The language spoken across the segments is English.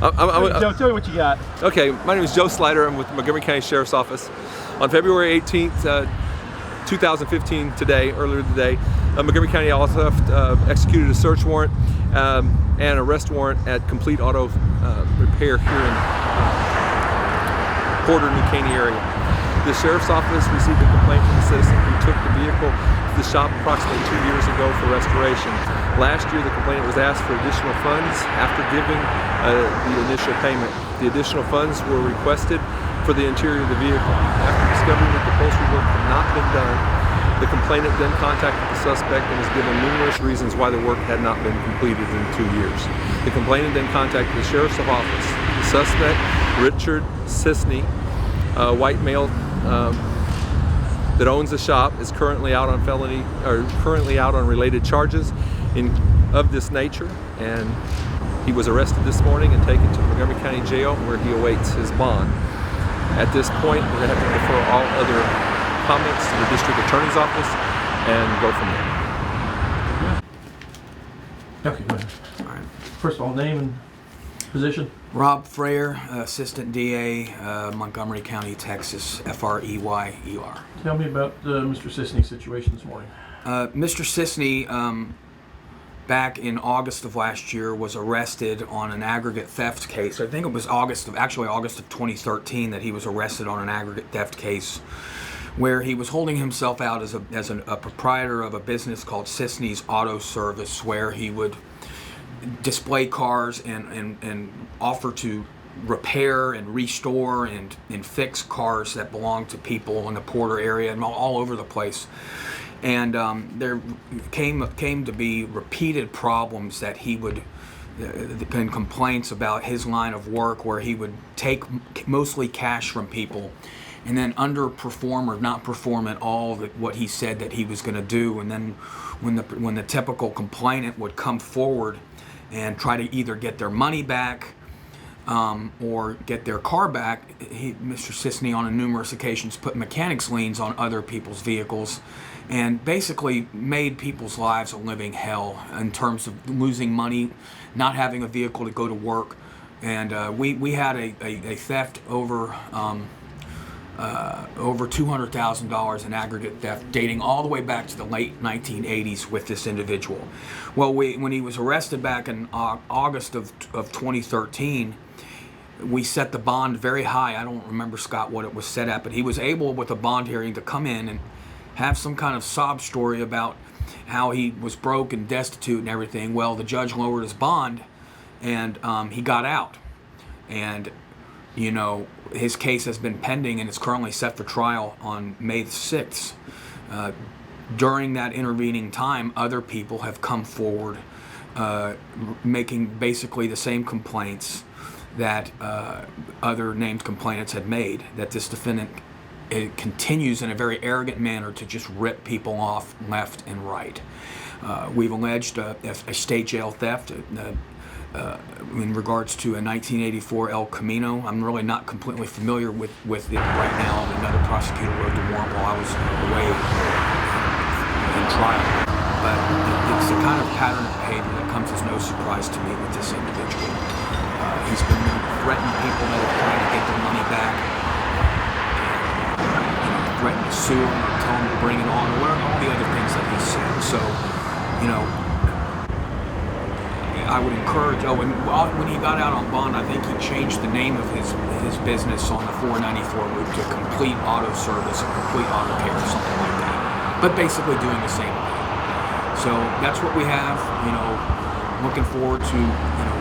Joe, tell me what you got. Okay, my name is Joe Slider. I'm with the Montgomery County Sheriff's Office. On February 18th, 2015, earlier today, Montgomery County Auto Theft executed a search warrant and arrest warrant at Complete Auto Repair here in Porter, New Caney area. The Sheriff's Office received a complaint from a citizen who took the vehicle to the shop approximately 2 years ago for restoration. Last year, the complainant was asked for additional funds after giving the initial payment. The additional funds were requested for the interior of the vehicle. After discovering that the upholstery work had not been done, the complainant then contacted the suspect and was given numerous reasons why the work had not been completed in 2 years. The complainant then contacted the Sheriff's Office. The suspect, Richard Sisney, a white male that owns the shop, is currently out on related charges of this nature, and he was arrested this morning and taken to Montgomery County Jail where he awaits his bond. At this point, we're going to have to defer all other comments to the District Attorney's Office and go from there. Okay, go ahead. All right. First of all, name and position. Rob Freyer, Assistant DA, Montgomery County, Texas, F-R-E-Y-E-R. Tell me about Mr. Sisney's situation this morning. Mr. Sisney, back in August of last year, was arrested on an aggregate theft case. I think it was August of 2013 that he was arrested on an aggregate theft case, where he was holding himself out as a proprietor of a business called Sisney Auto Service, where he would display cars and offer to repair and restore and fix cars that belong to people in the Porter area and all over the place. And there came to be repeated problems that he would and complaints about his line of work, where he would take mostly cash from people and then underperform or not perform at all what he said that he was going to do. And then when the typical complainant would come forward and try to either get their money back or get their car back, Mr. Sisney on numerous occasions put mechanics liens on other people's vehicles and basically made people's lives a living hell in terms of losing money, not having a vehicle to go to work. And we had a theft over $200,000 in aggregate theft dating all the way back to the late 1980s with this individual. Well, when he was arrested back in August of 2013, we set the bond very high. I don't remember, Scott, what it was set at, but he was able, with a bond hearing, to come in and have some kind of sob story about how he was broke and destitute and everything. Well, the judge lowered his bond, and he got out. And you know, his case has been pending and is currently set for trial on May the 6th. During that intervening time, other people have come forward making basically the same complaints that other named complainants had made, that this defendant continues in a very arrogant manner to just rip people off left and right. We've alleged a state jail theft in regards to a 1984 El Camino. I'm really not completely familiar with it right now. Another prosecutor wrote the warrant while I was away in trial. But it's the kind of pattern of behavior that comes as no surprise to me with this individual. He's been threatening people that are trying to get their money back, and threatening to sue them or tell them to bring it on, or all the other things that he said. So, you know, I would encourage, when he got out on bond, I think he changed the name of his business on the 494 route to Complete Auto Service or Complete Auto Care or something like that. But basically doing the same thing. So that's what we have, you know, looking forward to, you know,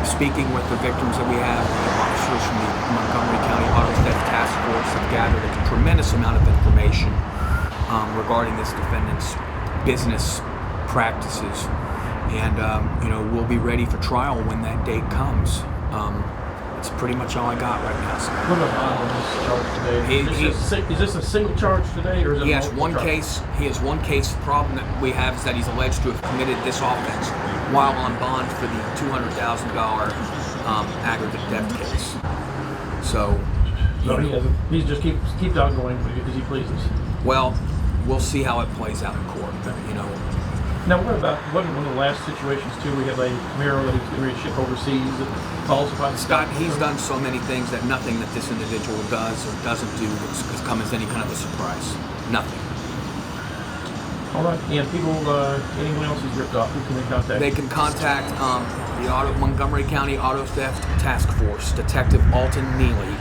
speaking with the victims that we have. The officers from the Montgomery County Auto Theft Task Force have gathered a tremendous amount of information regarding this defendant's business practices. And, you know, we'll be ready for trial when that date comes. That's pretty much all I got right now. So. What about on this charge today? Is this a single charge today, or is it he has one case? He has one case. The problem that we have is that he's alleged to have committed this offense while on bond for the $200,000 aggregate theft case. So he just keeps on going because he pleases. Well, we'll see how it plays out in court. You know, Now, what about one of the last situations too? We have a Camaro that he's getting ready to ship overseas that falsified. Scott, he's done so many things that nothing that this individual does or doesn't do has come as any kind of a surprise. Nothing. All right, and people, anyone else who's ripped off, who can they contact? They can contact the Montgomery County Auto Theft Task Force, Detective Alton Neely,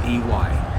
Neeley.